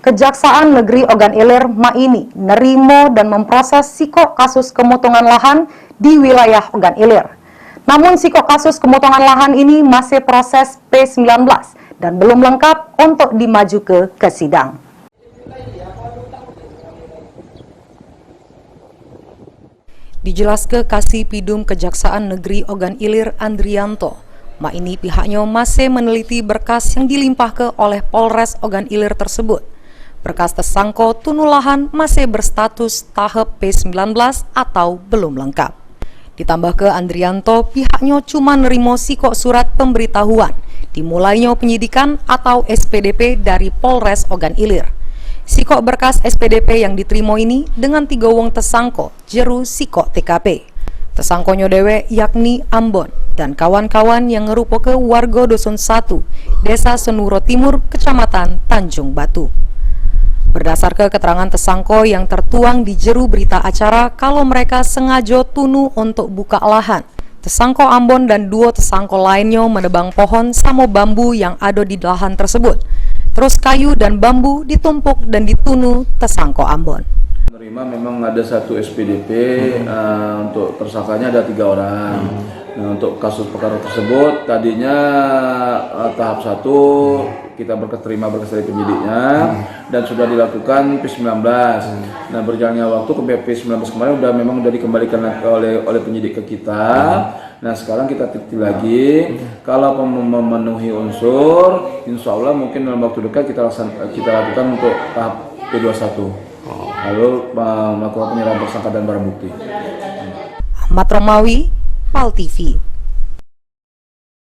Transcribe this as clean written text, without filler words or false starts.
Kejaksaan Negeri Ogan Ilir Maini nerimo dan memproses siko kasus pemotongan lahan di wilayah Ogan Ilir. Namun siko kasus pemotongan lahan ini masih proses P19 dan belum lengkap untuk dimaju ke sidang. Dijelaskan Kasih Pidum Kejaksaan Negeri Ogan Ilir Andrianto, Maini pihaknya masih meneliti berkas yang dilimpahkan oleh Polres Ogan Ilir tersebut. Berkas tersangka tunu lahan masih berstatus tahap P19 atau belum lengkap. Ditambah ke Andrianto, pihaknya cuma nerimo siko surat pemberitahuan dimulainya penyidikan atau SPDP dari Polres Ogan Ilir. Siko berkas SPDP yang diterima ini dengan 3 wong tersangka jeru siko TKP. Tersangkonyo dewe yakni Ambon dan kawan-kawan yang ngerupo ke warga Dusun 1, Desa Senuro Timur, Kecamatan Tanjung Batu. Berdasar ke keterangan tersangka yang tertuang di jeru berita acara kalau mereka sengaja tunu untuk buka lahan. Tersangka Ambon dan 2 tersangka lainnya menebang pohon sama bambu yang ada di lahan tersebut. Terus kayu dan bambu ditumpuk dan ditunu tersangka Ambon. Menerima memang ada 1 SPDP, untuk tersangkanya ada 3 orang. Nah, untuk kasus perkara tersebut tadinya tahap 1 kita terima berkas dari penyidiknya dan sudah dilakukan P19. Nah, berjalannya waktu ke P19 kemarin memang sudah dikembalikan oleh penyidik ke kita. Nah, sekarang kita teliti lagi, kalau memenuhi unsur, insya Allah mungkin dalam waktu dekat kita lakukan untuk tahap P21. Lalu melakukan penyerahan tersangka dan barang bukti. Ahmad Romawi, PAL TV.